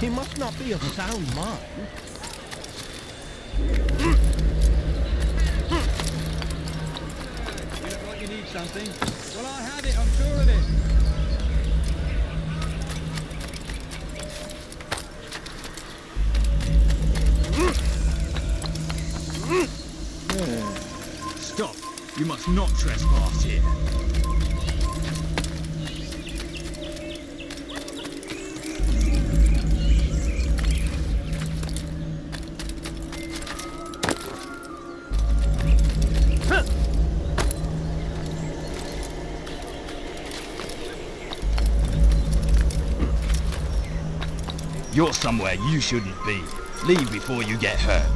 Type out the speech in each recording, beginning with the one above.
He must not be of sound mind. You look like you need something. Well, I have it, I'm sure of it. Stop! You must not trespass here. You're somewhere you shouldn't be. Leave before you get hurt.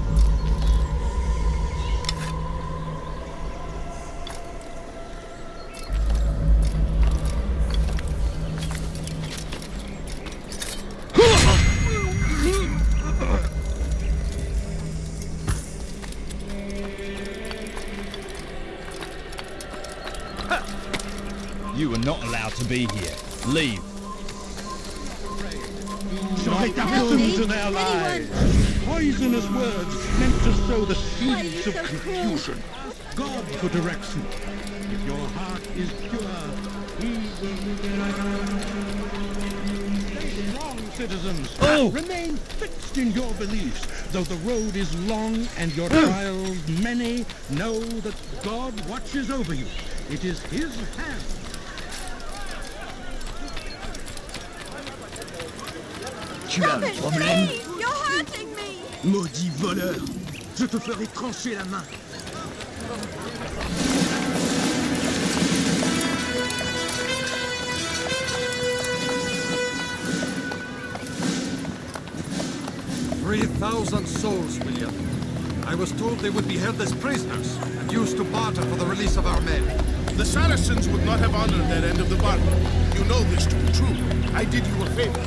You are not allowed to be here. Leave. Try to listen to their lies. Poisonous words meant to sow the seeds of confusion. God who directs you. If your heart is pure, He will. Stay strong, citizens. Remain fixed in your beliefs. Though the road is long and your trials many, know that God watches over you. It is His hand. Tu as un problème? You're hurting me! Maudit voleur! Je te ferai trancher la main! "3,000 souls, William. I was told they would be held as prisoners and used to barter for the release of our men. The Saracens would not have honored their end of the bargain. You know this to be true. I did you a favor.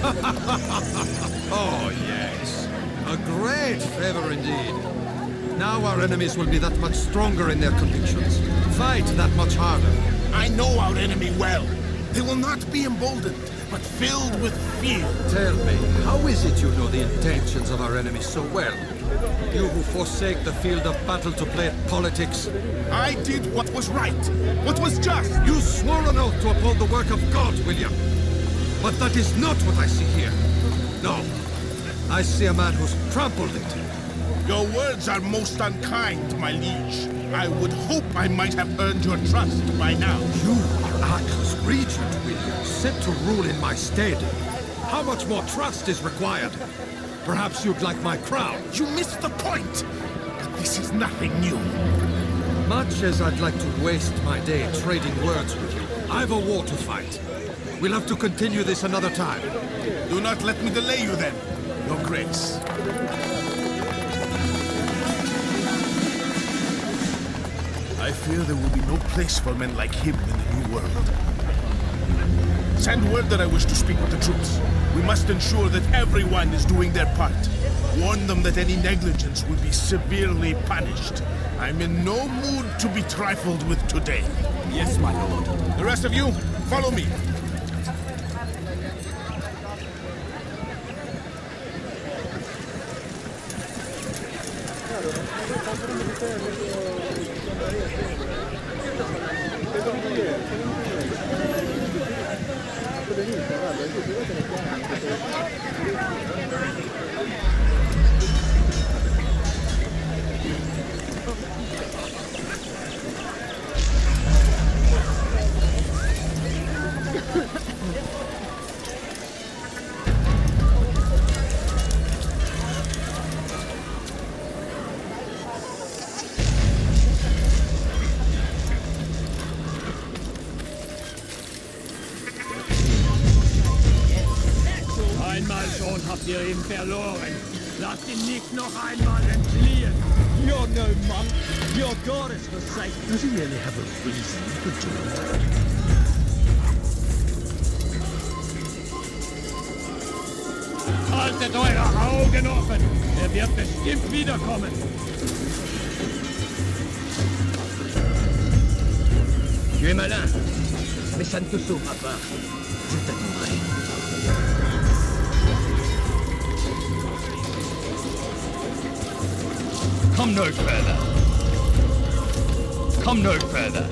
Oh, yes. A great favor indeed. Now our enemies will be that much stronger in their convictions. Fight that much harder. I know our enemy well. They will not be emboldened, but filled with fear. Tell me, how is it you know the intentions of our enemies so well? You who forsake the field of battle to play at politics. I did what was right, what was just. You swore an oath to uphold the work of God, William. But that is not what I see here. No. I see a man who's trampled it. Your words are most unkind, my liege. I would hope I might have earned your trust by now. You are Arc's regent, William, set to rule in my stead. How much more trust is required? Perhaps you'd like my crown. You missed the point. But this is nothing new. Much as I'd like to waste my day trading words with you, I've a war to fight. We'll have to continue this another time. Do not let me delay you then, Your Grace. I fear there will be no place for men like him in the New World. Send word that I wish to speak with the troops. We must ensure that everyone is doing their part. Warn them that any negligence will be severely punished. I'm in no mood to be trifled with today. Yes, my lord. The rest of you, follow me. Einmal schon habt ihr ihn verloren. Lasst ihn nicht noch einmal entfliehen. You're no monk. Your god is forsaken. Does he really have a reason to do that? Haltet eure Augen offen. Er wird bestimmt wiederkommen. Tu es malin, mais ça ne te sauvera pas. Je t'attendrai. Come no further. Come no further.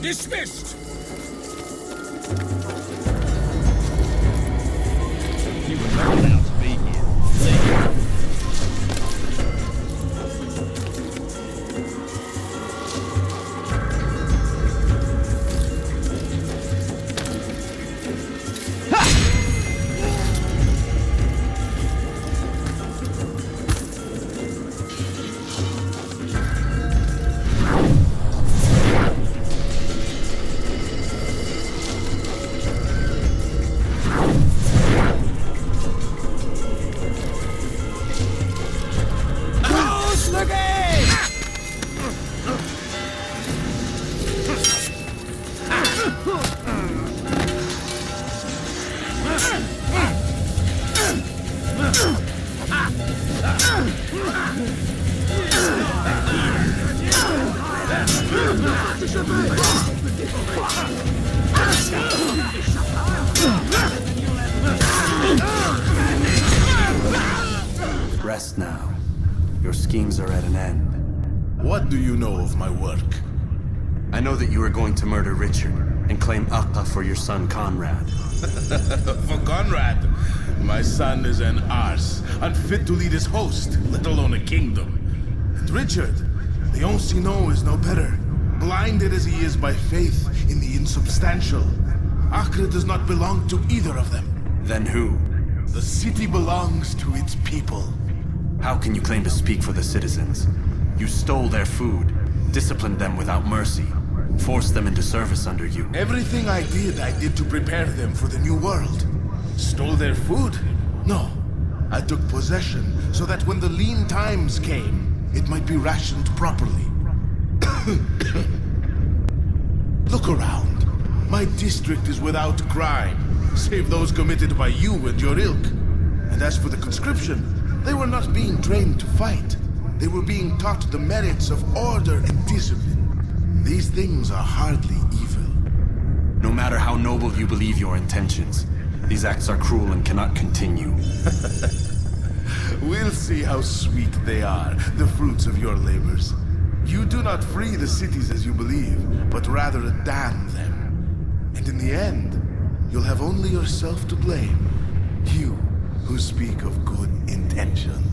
Dismissed! You were not allowed to be here. Leave. Rest now. Your schemes are at an end. What do you know of my work? I know that you are going to murder Richard and claim Akka for your son Conrad. For Conrad, my son is an arse, unfit to lead his host, let alone a kingdom. And Richard, the ancien is no better, blinded as he is by faith in the insubstantial. Acre does not belong to either of them. Then who? The city belongs to its people. How can you claim to speak for the citizens? You stole their food, disciplined them without mercy, forced them into service under you. Everything I did to prepare them for the new world. Stole their food? No. I took possession so that when the lean times came, it might be rationed properly. Look around. My district is without crime, save those committed by you and your ilk. And as for the conscription, they were not being trained to fight. They were being taught the merits of order and discipline. These things are hardly evil. No matter how noble you believe your intentions, these acts are cruel and cannot continue. We'll see how sweet they are, the fruits of your labors. You do not free the cities as you believe, but rather damn them. And in the end, you'll have only yourself to blame. You who speak of good intentions.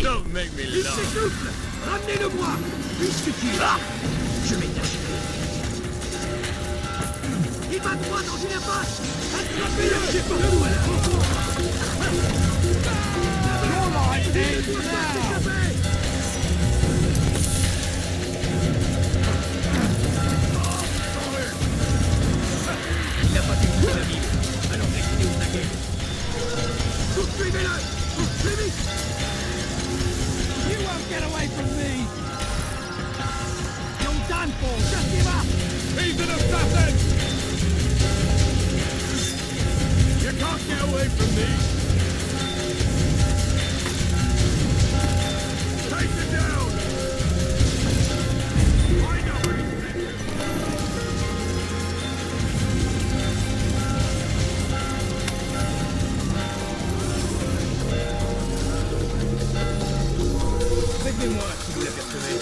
Don't make me laugh. Ramenez-le-moi! Puisque tu es là, je vais t'achever. Il va droit dans une impasse! Attrapez-le! J'ai pas le voilà! Il n'a pas pu quitter la ville, alors restez au taquet. Poursuivez-le! Plus vite! You won't get away from me! You're done for! Just give up! He's an assassin! You can't get away from me! Take it down! I know where he's been! Faites-moi si vous l'apercevez.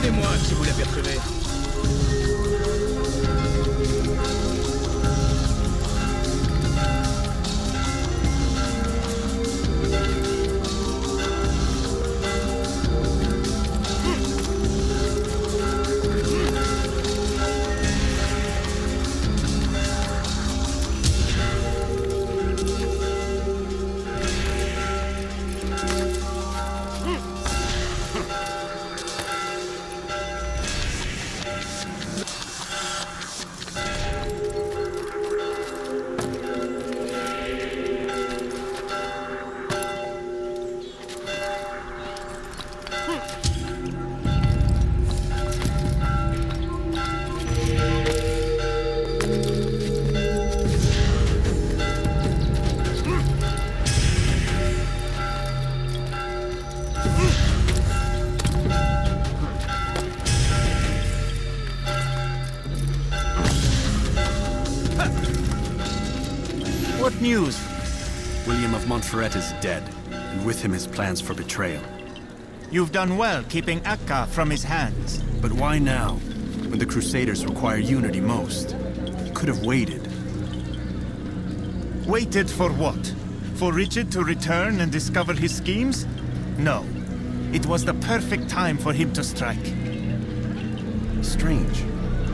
Prévenez-moi si vous l'apercevez. What news? William of Montferrat is dead, and with him his plans for betrayal. You've done well keeping Akka from his hands. But why now, when the Crusaders require unity most? You could have waited. Waited for what? For Richard to return and discover his schemes? No. It was the perfect time for him to strike. Strange.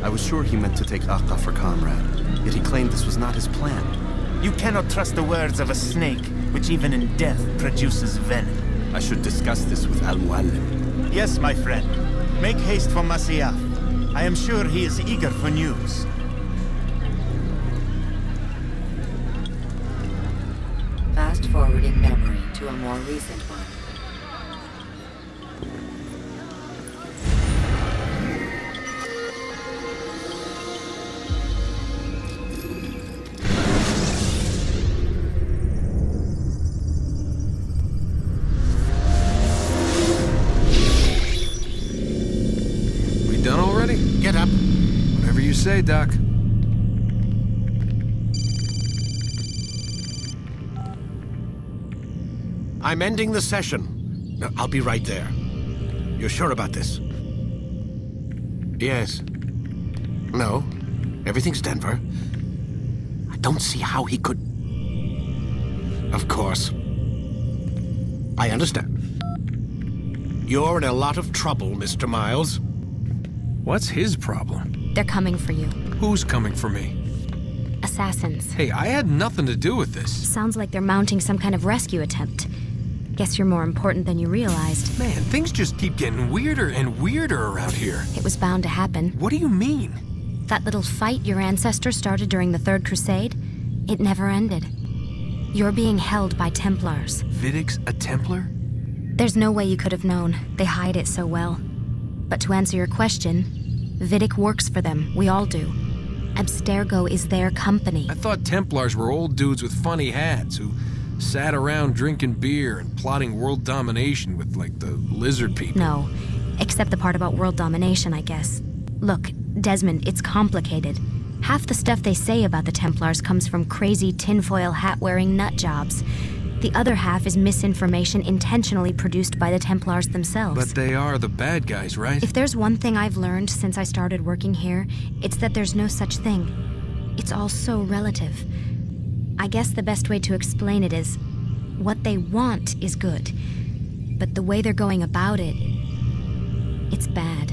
I was sure he meant to take Akka for comrade, yet he claimed this was not his plan. You cannot trust the words of a snake, which even in death produces venom. I should discuss this with Al-Muallim. Yes, my friend. Make haste for Masyaf. I am sure he is eager for news. Fast-forwarding memory to a more recent one. Done already? Get up. Whatever you say, Doc. I'm ending the session. No, I'll be right there. You're sure about this? Yes. No. Everything's Denver. I don't see how he could... Of course. I understand. You're in a lot of trouble, Mr. Miles. What's his problem? They're coming for you. Who's coming for me? Assassins. Hey, I had nothing to do with this. Sounds like they're mounting some kind of rescue attempt. Guess you're more important than you realized. Man, things just keep getting weirder and weirder around here. It was bound to happen. What do you mean? That little fight your ancestors started during the Third Crusade, it never ended. You're being held by Templars. Vidic's a Templar? There's no way you could have known. They hide it so well. But to answer your question, Vidic works for them. We all do. Abstergo is their company. I thought Templars were old dudes with funny hats who sat around drinking beer and plotting world domination with, like, the lizard people. No, except the part about world domination, I guess. Look, Desmond, it's complicated. Half the stuff they say about the Templars comes from crazy tinfoil hat-wearing nut jobs. The other half is misinformation intentionally produced by the Templars themselves. But they are the bad guys, right? If there's one thing I've learned since I started working here, it's that there's no such thing. It's all so relative. I guess the best way to explain it is, what they want is good. But the way they're going about it, it's bad.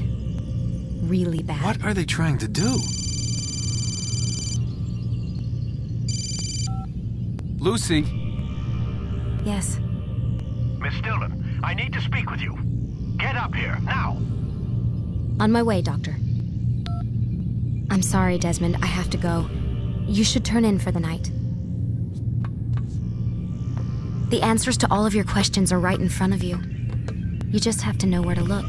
Really bad. What are they trying to do? Lucy? Yes. Miss Stillman, I need to speak with you. Get up here, now! On my way, Doctor. I'm sorry, Desmond. I have to go. You should turn in for the night. The answers to all of your questions are right in front of you. You just have to know where to look.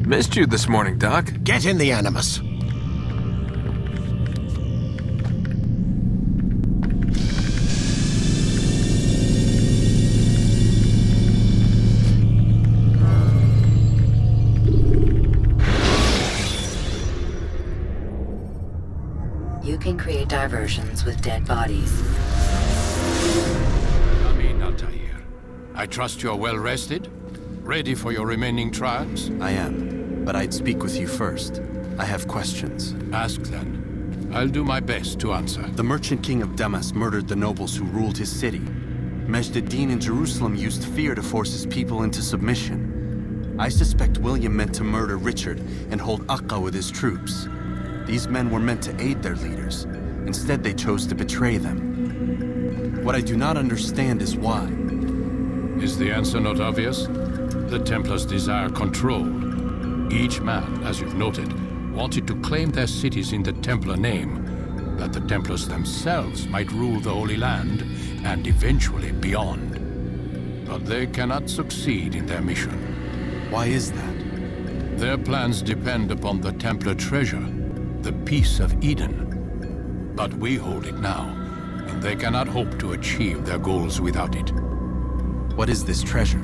Missed you this morning, Doc. Get in the Animus. You can create diversions with dead bodies. Come in, Altair. I trust you're well rested? Ready for your remaining trials? I am, but I'd speak with you first. I have questions. Ask then. I'll do my best to answer. The merchant king of Damas murdered the nobles who ruled his city. Majd ad-Din in Jerusalem used fear to force his people into submission. I suspect William meant to murder Richard and hold Akka with his troops. These men were meant to aid their leaders. Instead, they chose to betray them. What I do not understand is why. Is the answer not obvious? The Templars desire control. Each man, as you've noted, wanted to claim their cities in the Templar name, that the Templars themselves might rule the Holy Land, and eventually beyond. But they cannot succeed in their mission. Why is that? Their plans depend upon the Templar treasure, the Peace of Eden. But we hold it now, and they cannot hope to achieve their goals without it. What is this treasure?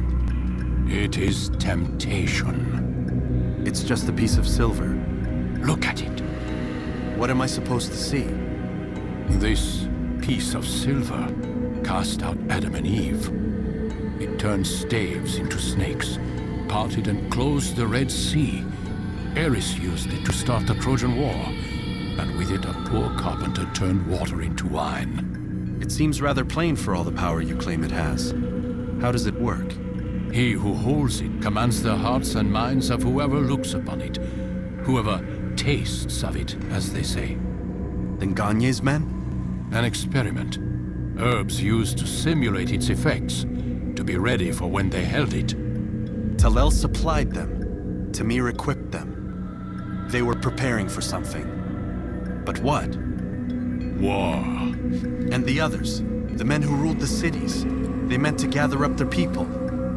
It is temptation. It's just a piece of silver. Look at it. What am I supposed to see? This piece of silver cast out Adam and Eve. It turned staves into snakes, parted and closed the Red Sea. Ares used it to start the Trojan War, and with it a poor carpenter turned water into wine. It seems rather plain for all the power you claim it has. How does it work? He who holds it commands the hearts and minds of whoever looks upon it, whoever tastes of it, as they say. Then Gagne's men? An experiment. Herbs used to simulate its effects, to be ready for when they held it. Talel supplied them. Tamir equipped them. They were preparing for something. But what? War. And the others, the men who ruled the cities, they meant to gather up their people,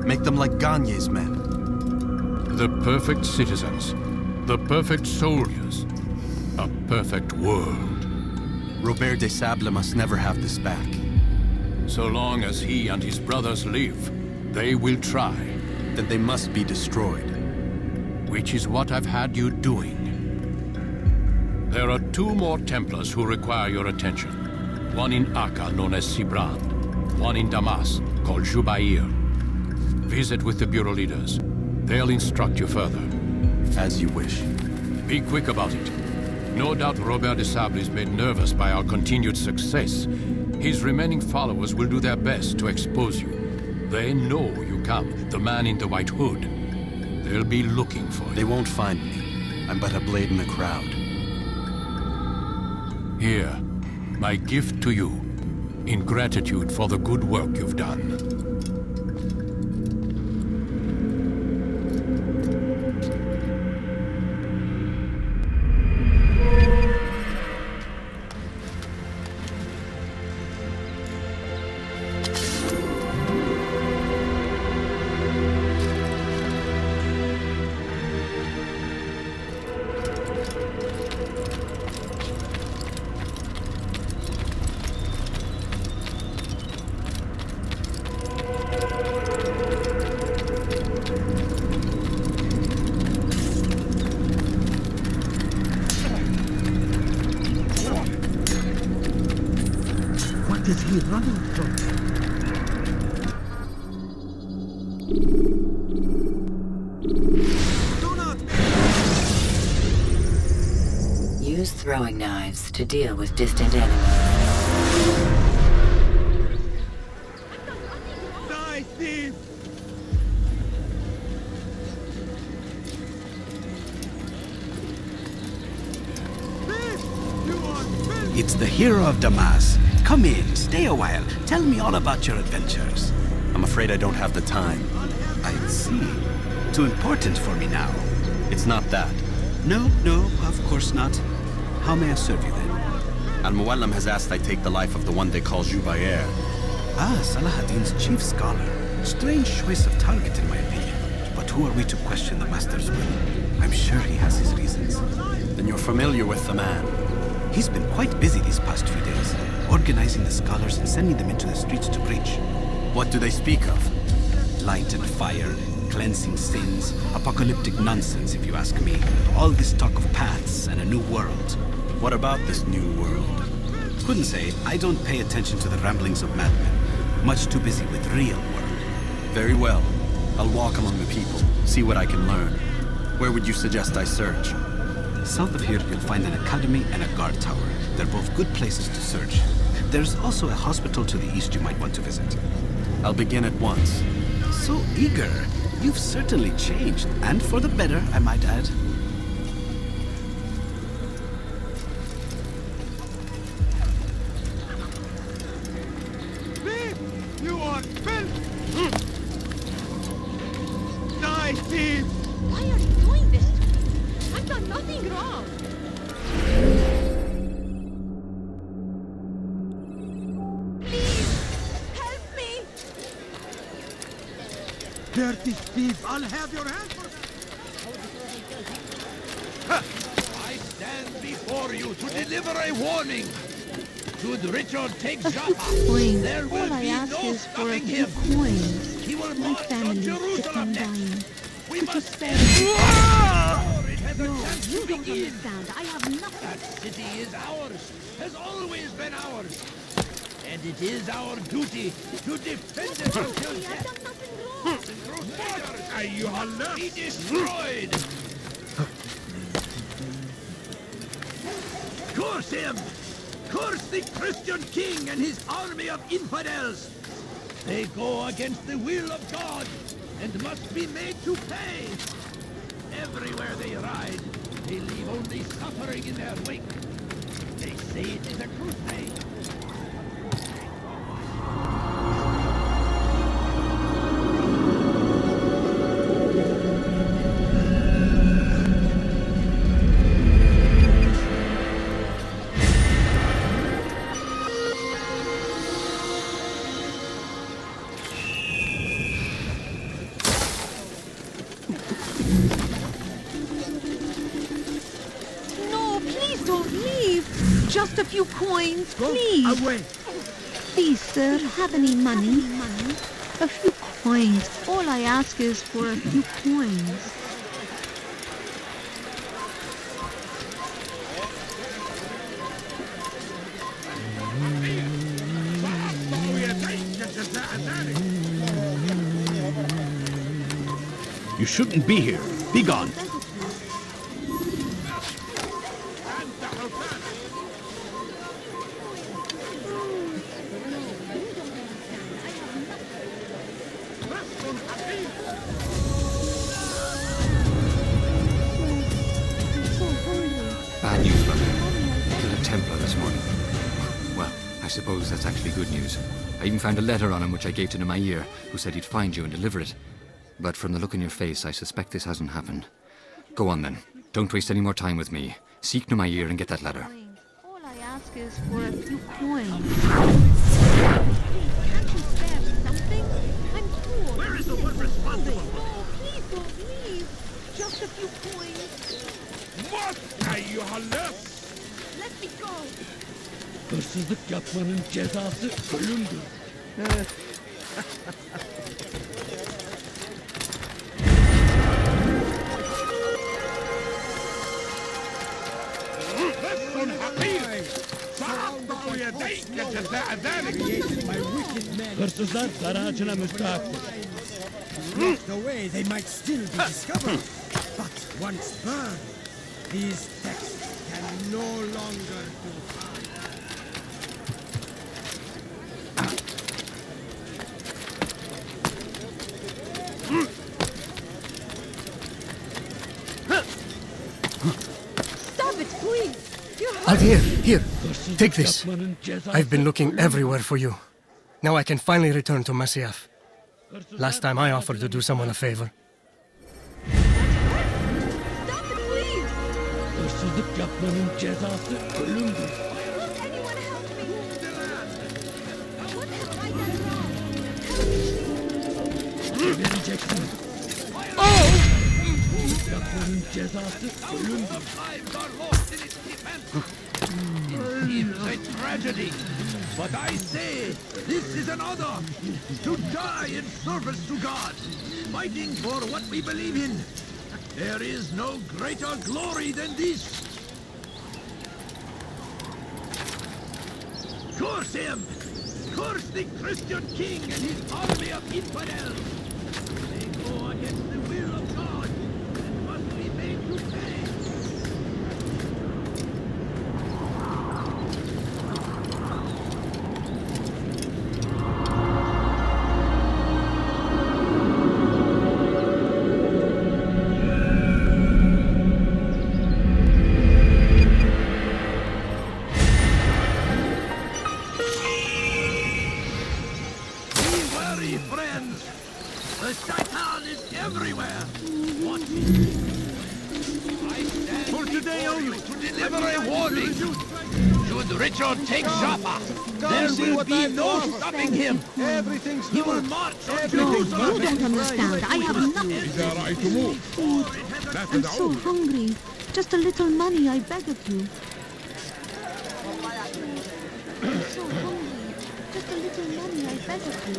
make them like Gagne's men. The perfect citizens, the perfect soldiers, a perfect world. Robert de Sable must never have this back. So long as he and his brothers live, they will try. Then they must be destroyed. Which is what I've had you doing. There are 2 more Templars who require your attention. One in Akka, known as Sibran. One in Damas, called Jubair. Visit with the Bureau leaders. They'll instruct you further. As you wish. Be quick about it. No doubt Robert de Sable is made nervous by our continued success. His remaining followers will do their best to expose you. They know you come, the man in the white hood. They'll be looking for you. They won't find me. I'm but a blade in the crowd. Here, my gift to you, in gratitude for the good work you've done. he running from? Use throwing knives to deal with distant enemies. Die, thief! It's the hero of Damas. Come in, stay a while. Tell me all about your adventures. I'm afraid I don't have the time. I see. Too important for me now. It's not that. No, of course not. How may I serve you then? Al-Muallim has asked I take the life of the one they call Jubair. Ah, Salahuddin's chief scholar. Strange choice of target in my opinion. But who are we to question the master's will? I'm sure he has his reasons. Then you're familiar with the man. He's been quite busy these past few days, organizing the scholars and sending them into the streets to preach. What do they speak of? Light and fire, cleansing sins, apocalyptic nonsense if you ask me. All this talk of paths and a new world. What about this new world? Couldn't say. I don't pay attention to the ramblings of madmen. Much too busy with real world. Very well. I'll walk among the people, see what I can learn. Where would you suggest I search? South of here, you'll find an academy and a guard tower. They're both good places to search. There's also a hospital to the east you might want to visit. I'll begin at once. So eager. You've certainly changed, and for the better, I might add. Thief! You are filth! Die, thief! Why are you doing this to me? I've done nothing wrong. Please, help me! Dirty thief! I'll have your hand for that! I stand before you to deliver a warning. Should Richard take Jaffa, Coins. there will All I be ask no is for a stopping few him. coins. He will My march on family sick Jerusalem and next. dying. We Could you must spare stand me? before it has a No, chance you to don't begin. understand. I have nothing. That city is ours, has always been ours. And it is our duty to defend it until I've death. done nothing wrong. Be destroyed! Curse him! Curse the Christian king and his army of infidels! They go against the will of God and must be made to pay! Everywhere they ride, they leave only suffering in their wake. They say it is a crusade. No, please don't leave. Just a few coins, please. Away! Please, sir, have any money? A few coins. All I ask is for a few coins. You shouldn't be here. Be gone. Bad news, brother. Killed a Templar this morning. Well, I suppose that's actually good news. I even found a letter on him which I gave to Nemair, who said he'd find you and deliver it. But from the look in your face, I suspect this hasn't happened. Go on then. Don't waste any more time with me. Seek Nemair and get that letter. All I ask is for a few coins. Can't you spare something? I'm poor. Where is the one responsible? No, please don't leave. Just a few coins. What? Let me go. Hırsızlık yapmanın cezası ölümdür. سأقطع يديك جزاء ذلك. Hırsızlar dar ağacına müstahaktır. Locked away, they might still be discovered. But once burned, these texts can no longer be found. Stop it, please! Here. Take this. I've been looking everywhere for you. Now I can finally return to Masyaf. Last time I offered to do someone a favor. Hırsızlık yapmanın cezası ölümdür. Vereceksin. Hırsızlık yapmanın cezası ölümdür. It seems a tragedy, but I say this is an honor to die in service to God, fighting for what we believe in. There is no greater glory than this. Curse him! Curse the Christian king and his army of infidels! They go against the will of God and must be made to pay. Friends, the Satan is everywhere. Watching. I stand for today only to deliver a warning. Should Richard take Jaffa, there will be no stopping him. He will march on Jerusalem. You don't understand. I have nothing. Food. I'm so hungry. Just a little money, I beg of you. I'm so hungry. Just a little money, I beg of you.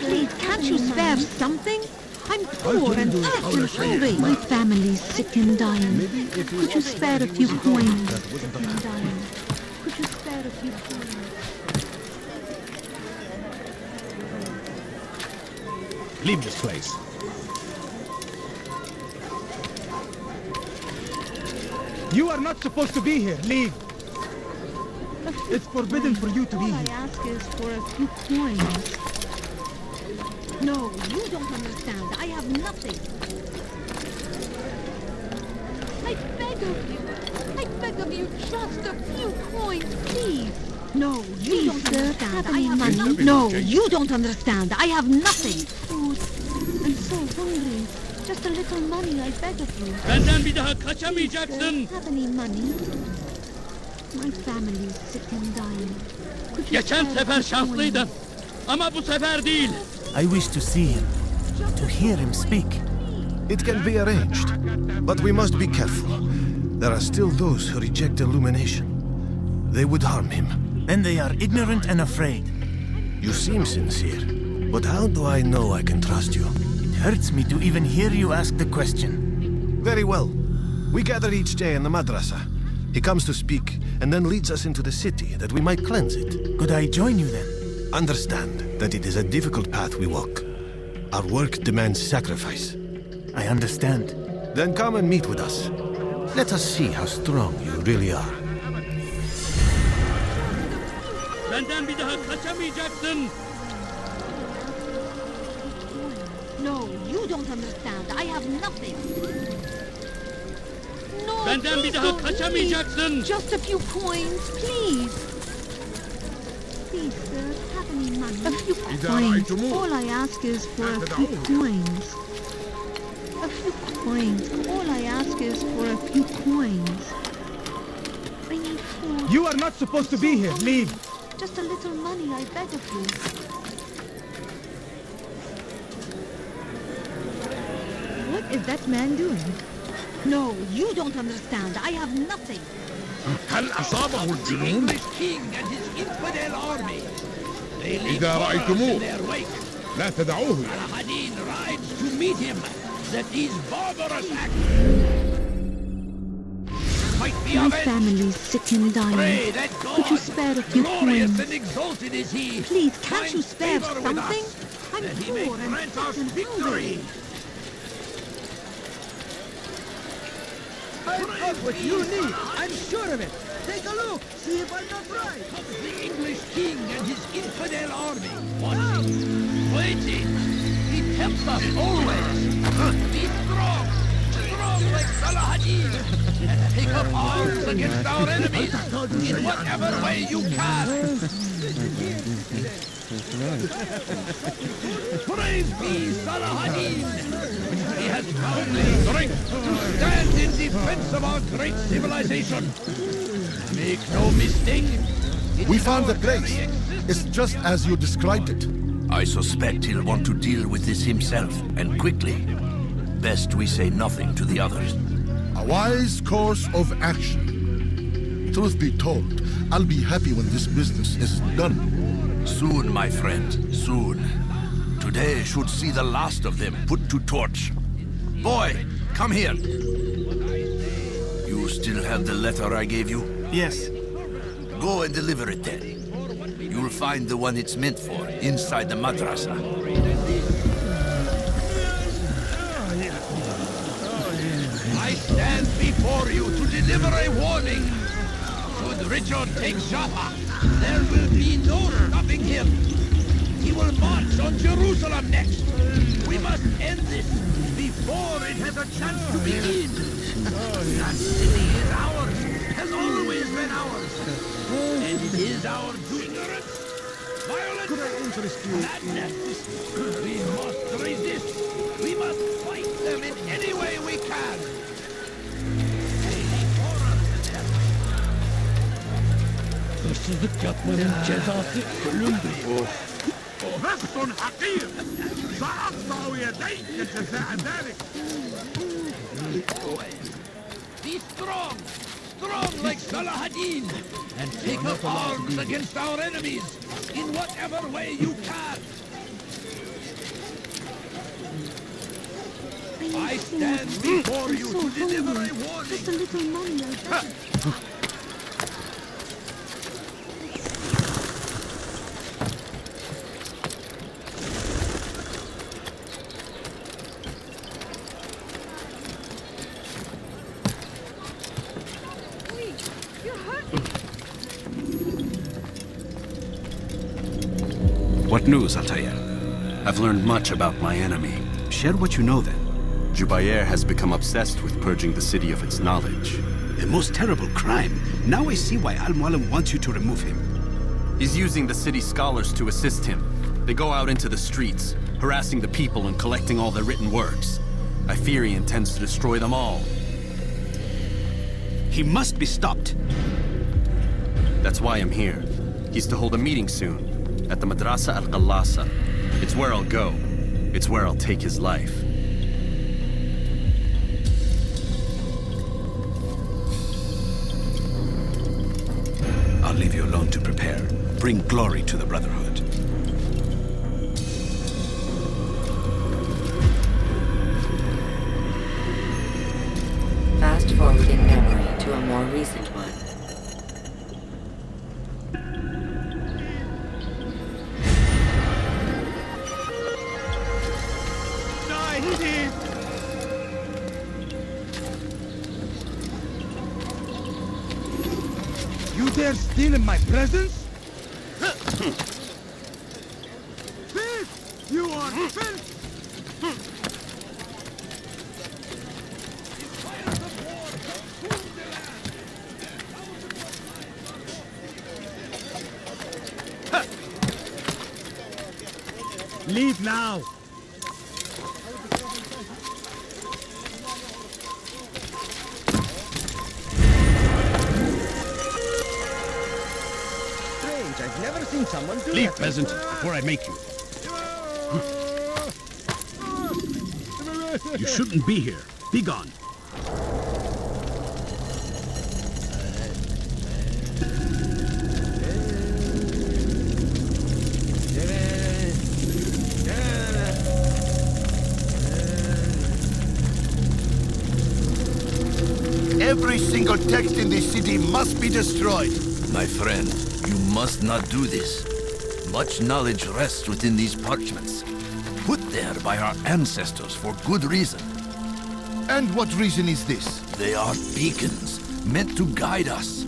Please, can't you spare something? I'm poor and fat and hungry. My family's sick and dying. Could you spare a few coins? Sick and dying. Could you spare a few coins? Leave this place. You are not supposed to be here. Leave. It's forbidden for you to be All I here. ask is for a few coins. No, you don't understand. I have nothing. I beg of you. I beg of you, just a few coins, please. No, you don't understand. I have money. No, you don't understand. I have nothing. Food. I'm so hungry. Just a little money, I beg of you. Benden bir daha kaçamayacaksın. Have any money? My family's sick and dying. Could you Geçen spare sefer a few şanslıydın. Ama bu sefer değil. I wish to see him, to hear him speak. It can be arranged, but we must be careful. There are still those who reject illumination. They would harm him. Then they are ignorant and afraid. You seem sincere, but how do I know I can trust you? It hurts me to even hear you ask the question. Very well. We gather each day in the madrasa. He comes to speak, and then leads us into the city, that we might cleanse it. Could I join you then? Understand that it is a difficult path we walk. Our work demands sacrifice. I understand. Then come and meet with us. Let us see how strong you really are. Benden bir daha kaçamayacaksın. No, you don't understand. I have nothing. No, Benden bir please daha don't kaçamayacaksın. leave. Just a few coins, please. Please, sir, have any money? A few coins. All I ask is for a few coins. A few coins. All I ask is for a few coins. I need food. You are not supposed to be here. Leave. Just a little money, I beg of you. What is that man doing? No, you don't understand. I have nothing. هل أصابه The الجنون؟ English king and his infidel army. They leave إذا horrors رأيتموه in their wake. لا تدعوه. Al-Hadin rides to meet him. That these barbarous acts. might be My avenged. family's sick and dying. Pray that Could you God, spare a few glorious coins? and exalted is he, Please, can't find you spare favor with something? us, I'm that he may poor and grant sick us and victory. I've got what you need. I'm sure of it. Take a look. See if I'm not right. Comes the English king and his infidel army. Watching, waiting. He tempts us always. Be strong, strong like Salahadin, and take up arms against our enemies in whatever way you can. Praise be Salahadin. He has found the strength to stand in defense of our great civilization. Make no mistake. We found the place. It's just as you described it. I suspect he'll want to deal with this himself, and quickly. Best we say nothing to the others. A wise course of action. Truth be told, I'll be happy when this business is done. Soon, my friend, soon. Today should see the last of them put to torch. Boy, come here. You still have the letter I gave you? Yes. Go and deliver it then. You'll find the one it's meant for inside the madrasa. I stand before you to deliver a warning. Should Richard take Jaffa, there will be no stopping him. He will march on Jerusalem next. We must end this before it has a chance to begin. That city is ours, has always been ours. And it is our ignorance, violence, madness. We must resist. We must fight them in any way we can. بس حقير سأقطع يديك جزاء ذلك. Be strong, strong like Salahadin, and take up arms against our enemies in whatever way you can. I stand before you to deliver a warning. Just a little money, I bet. What news, Altair? I've learned much about my enemy. Share what you know then. Jubair has become obsessed with purging the city of its knowledge. A most terrible crime. Now I see why Al-Mualim wants you to remove him. He's using the city scholars to assist him. They go out into the streets, harassing the people and collecting all their written works. I fear he intends to destroy them all. He must be stopped. That's why I'm here. He's to hold a meeting soon, at the Madrasa al-Qallasa. It's where I'll go. It's where I'll take his life. I'll leave you alone to prepare. Bring glory to the Brotherhood. Fast forwarding memory to a more recent one. You dare steal in my presence? Thief! You are filth! Leave now! Strange, I've never seen someone do Leave, that. peasant, before I make you. You shouldn't be here. Be gone. Every single text in this city must be destroyed. My friend, you must not do this. Much knowledge rests within these parchments, put there by our ancestors for good reason. And what reason is this? They are beacons, meant to guide us,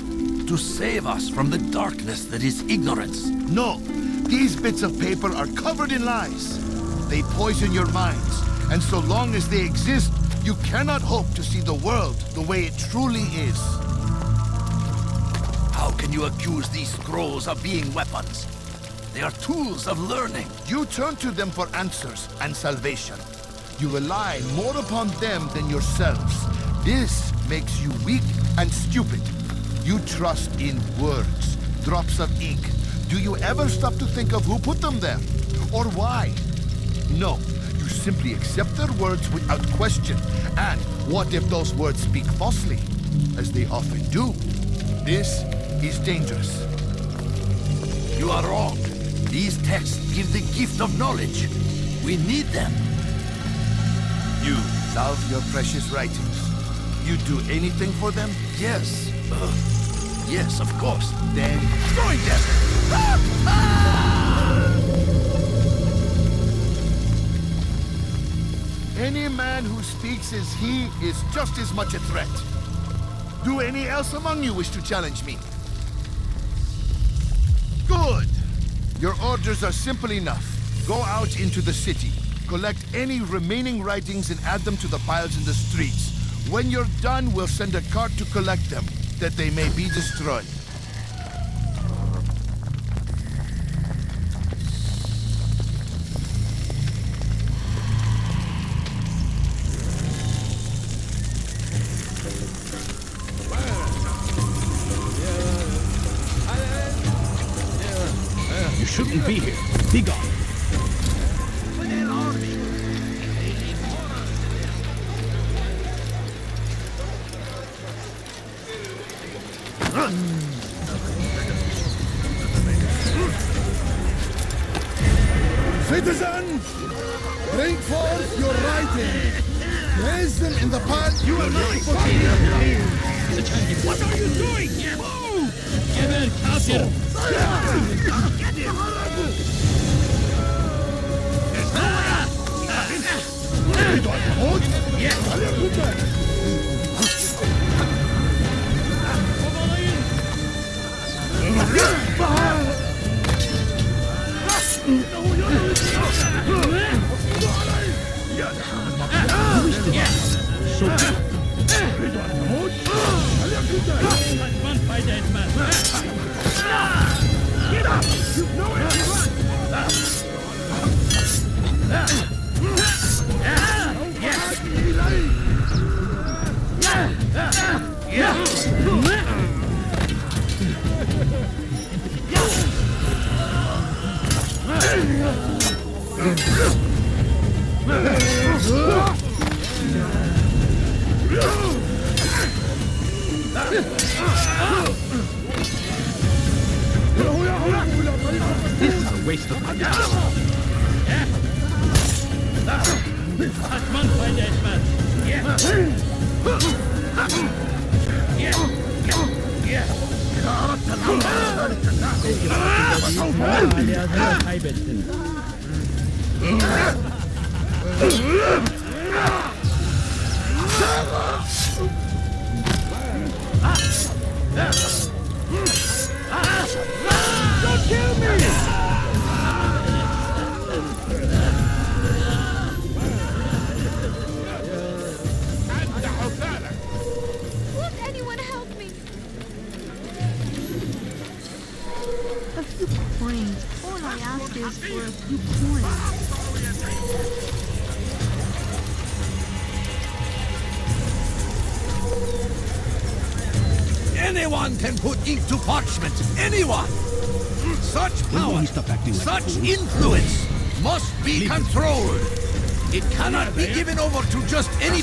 to save us from the darkness that is ignorance. No, these bits of paper are covered in lies. They poison your minds, and so long as they exist, you cannot hope to see the world the way it truly is. How can you accuse these scrolls of being weapons? They are tools of learning. You turn to them for answers and salvation. You rely more upon them than yourselves. This makes you weak and stupid. You trust in words, drops of ink. Do you ever stop to think of who put them there? Or why? No, you simply accept their words without question. And what if those words speak falsely? As they often do. This is dangerous. You are wrong. These texts give the gift of knowledge. We need them. You love your precious writings. You do anything for them? Yes. Yes, of course. Then join them! Any man who speaks as he is just as much a threat. Do any else among you wish to challenge me? Good! Your orders are simple enough. Go out into the city. Collect any remaining writings and add them to the piles in the streets. When you're done, we'll send a cart to collect them, that they may be destroyed. You shouldn't be here. Be gone. Citizens, bring forth your writing. Place them in the pile. You are mine! What are you doing? Move! Geber kafir! Get him! Get up! You know where to run! This is a waste of my time. Don't kill me! Won't anyone help me? A few coins. All I ask is for a few coins. Anyone can put ink to parchment. Anyone! Such power, such influence must be controlled. It cannot be given over to just any...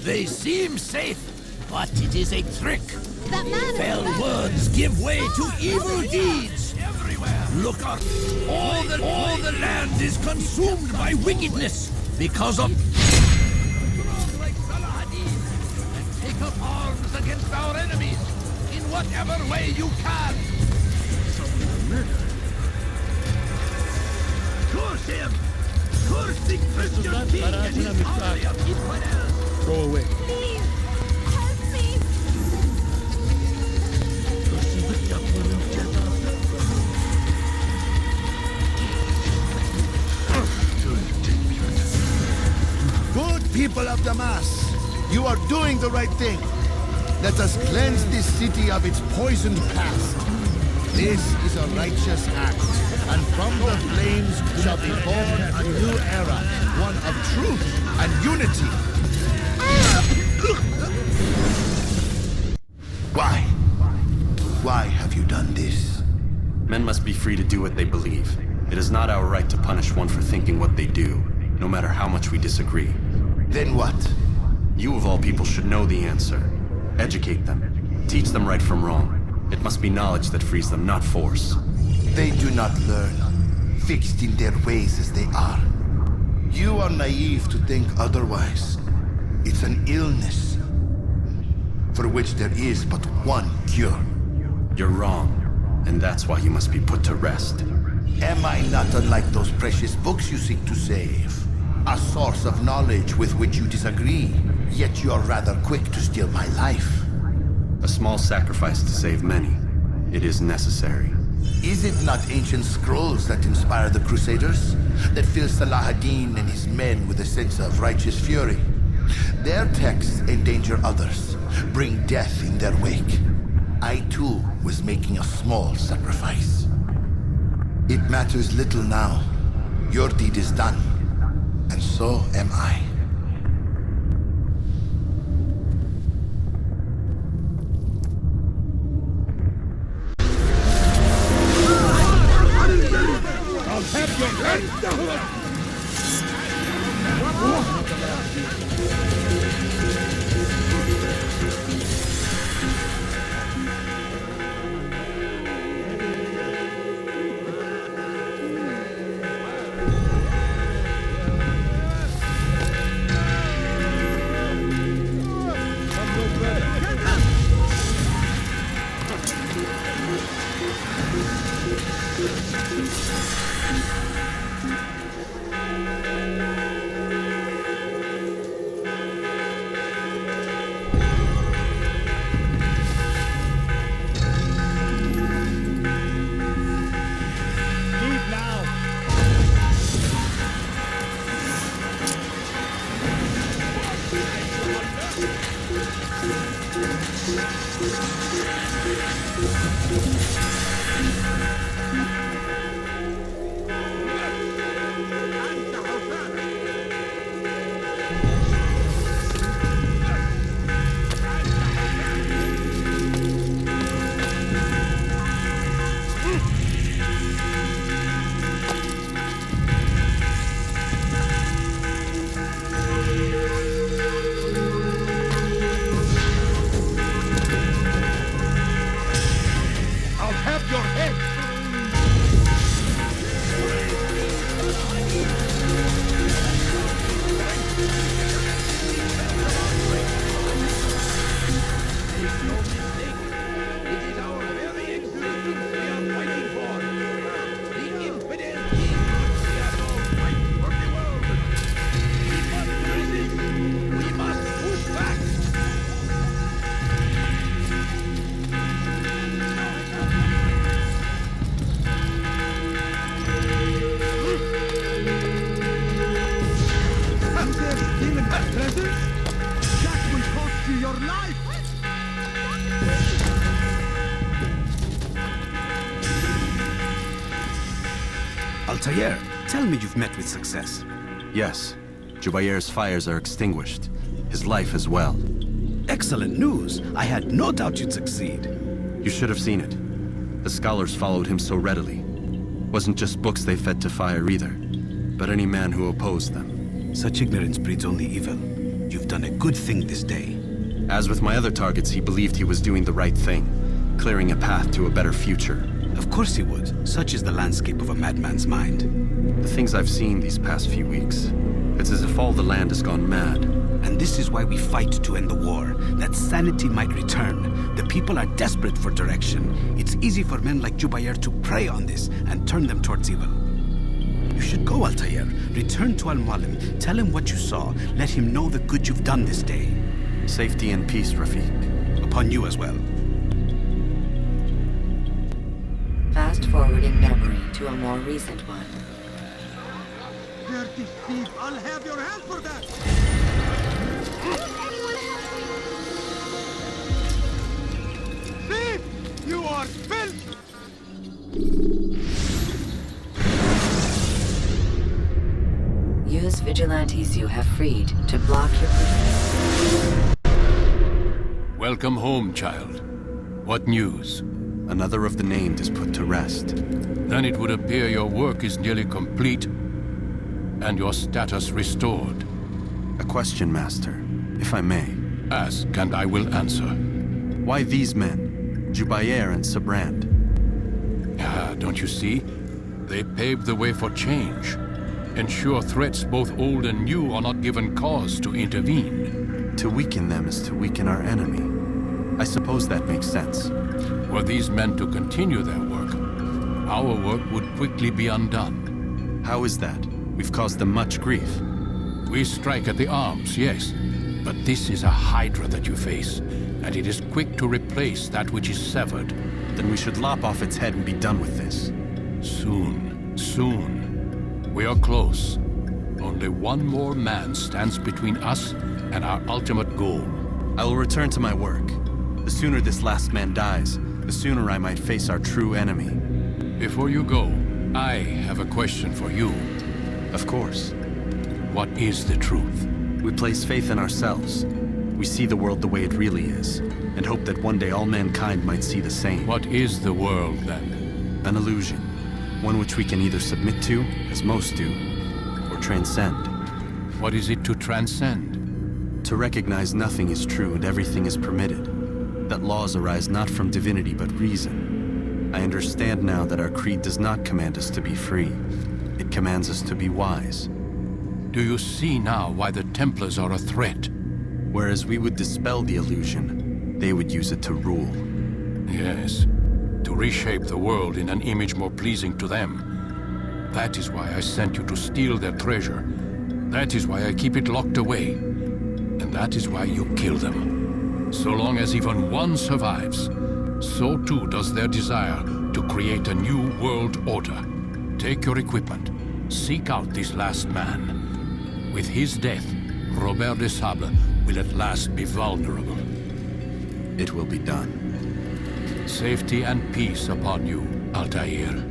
They seem safe, but it is a trick. That man Fell words give way to evil deeds. Everywhere. Look up. All the land is consumed by wickedness because of... like Salahadin, and take up arms against our enemies in whatever way you can. Curse him! Curse the Christian king and his army of infidels! Go away. Please, help me. Good people of Damas, you are doing the right thing. Let us cleanse this city of its poisoned past. This is a righteous act, and from the flames shall be born a new era, one of truth and unity. Why? Why have you done this? Men must be free to do what they believe. It is not our right to punish one for thinking what they do, no matter how much we disagree. Then what? You of all people should know the answer. Educate them. Teach them right from wrong. It must be knowledge that frees them, not force. They do not learn, fixed in their ways as they are. You are naive to think otherwise. It's an illness for which there is but one cure. You're wrong, and that's why you must be put to rest. Am I not unlike those precious books you seek to save? A source of knowledge with which you disagree, yet you are rather quick to steal my life. A small sacrifice to save many. It is necessary. Is it not ancient scrolls that inspire the Crusaders? That fill Salahadin and his men with a sense of righteous fury? Their texts endanger others, bring death in their wake. I too was making a small sacrifice. It matters little now. Your deed is done, and so am I. I'll have your head down! your life! Altair, tell me you've met with success. Yes. Jubair's fires are extinguished. His life as well. Excellent news. I had no doubt you'd succeed. You should have seen it. The scholars followed him so readily. Wasn't just books they fed to fire either, but any man who opposed them. Such ignorance breeds only evil. You've done a good thing this day. As with my other targets, he believed he was doing the right thing, clearing a path to a better future. Of course he would. Such is the landscape of a madman's mind. The things I've seen these past few weeks, it's as if all the land has gone mad. And this is why we fight to end the war, that sanity might return. The people are desperate for direction. It's easy for men like Jubair to prey on this and turn them towards evil. You should go, Altair. Return to Al-Mualim. Tell him what you saw. Let him know the good you've done this day. Safety and peace, Rafiq. Upon you as well. Fast-forwarding memory to a more recent one. Dirty thief! I'll have your hand for that! Thief! You are filth! Use vigilantes you have freed to block your movement. Welcome home, child. What news? Another of the named is put to rest. Then it would appear your work is nearly complete, and your status restored. A question, Master, if I may. Ask, and I will answer. Why these men, Jubair and Sabrand? Ah, don't you see? They paved the way for change. Ensure threats both old and new are not given cause to intervene. To weaken them is to weaken our enemy. I suppose that makes sense. Were these men to continue their work, our work would quickly be undone. How is that? We've caused them much grief. We strike at the arms, yes. But this is a hydra that you face, and it is quick to replace that which is severed. Then we should lop off its head and be done with this. Soon, soon. We are close. Only one more man stands between us and our ultimate goal. I will return to my work. The sooner this last man dies, the sooner I might face our true enemy. Before you go, I have a question for you. Of course. What is the truth? We place faith in ourselves. We see the world the way it really is, and hope that one day all mankind might see the same. What is the world, then? An illusion. One which we can either submit to, as most do, or transcend. What is it to transcend? To recognize nothing is true and everything is permitted. That laws arise not from divinity but reason. I understand now that our creed does not command us to be free. It commands us to be wise. Do you see now why the Templars are a threat? Whereas we would dispel the illusion, they would use it to rule. Yes, to reshape the world in an image more pleasing to them. That is why I sent you to steal their treasure. That is why I keep it locked away. And that is why you kill them. So long as even one survives, so too does their desire to create a new world order. Take your equipment. Seek out this last man. With his death, Robert de Sable will at last be vulnerable. It will be done. Safety and peace upon you, Altair.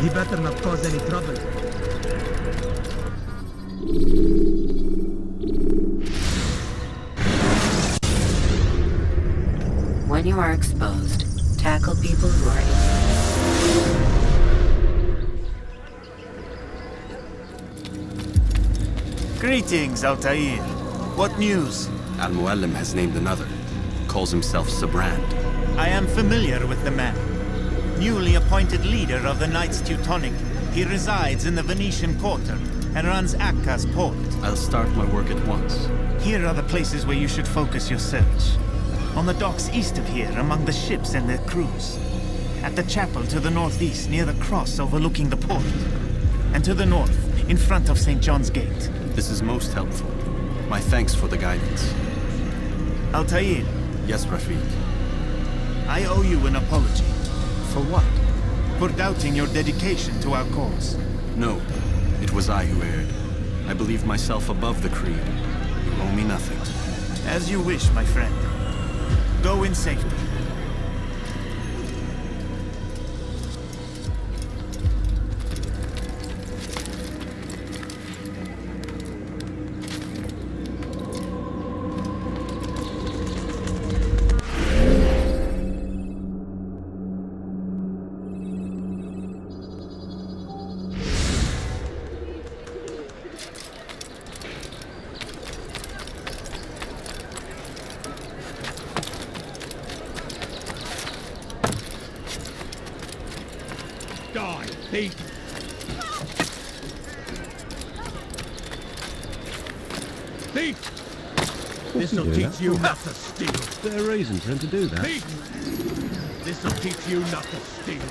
He better not cause any trouble. When you are exposed, tackle people who are in. Greetings, Altair. What news? Al-Mualim has named another. Calls himself Sabrand. I am familiar with the man. newly appointed leader of the Knights Teutonic. He resides in the Venetian Quarter and runs Acca's port. I'll start my work at once. Here are the places where you should focus your search. On the docks east of here, among the ships and their crews. At the chapel to the northeast, near the cross overlooking the port. And to the north, in front of St. John's Gate. This is most helpful. My thanks for the guidance. Altair. Yes, Rafiq. I owe you an apology. For what? For doubting your dedication to our cause. No, it was I who erred. I believed myself above the creed. You owe me nothing. As you wish, my friend. Go in safety. Die, thief! Thief! This'll teach you not to steal. Fair reason for him to do that. Thief! This'll teach you not to steal.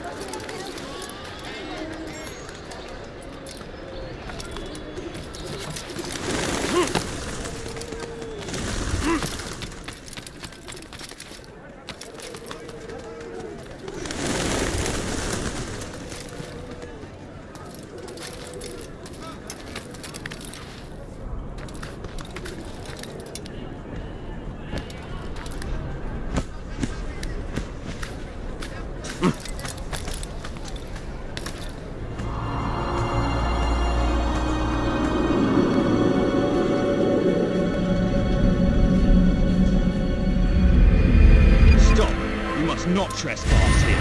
Not trespass here.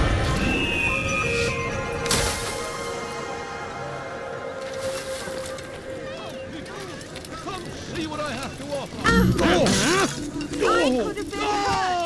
Come see what I have to offer. I could have been hurt.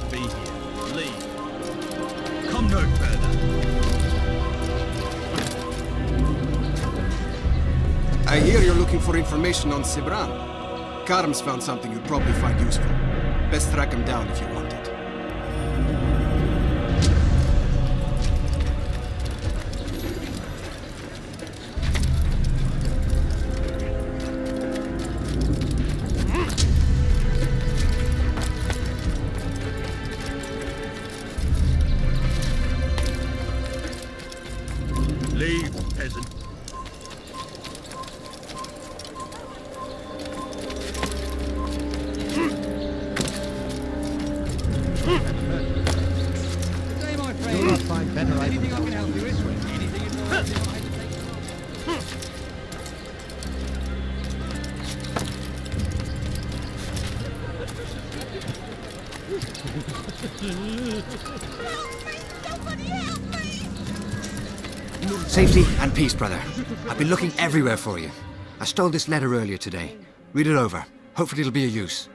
be here. Leave. Come no further. I hear you're looking for information on Sibran. Karm's found something you'd probably find useful. Best track him down if you want it. Leave, peasant. You'll not find better anything I can help you this way. Anything you know I can take. Safety and peace, brother. I've been looking everywhere for you. I stole this letter earlier today. Read it over. Hopefully it'll be of use.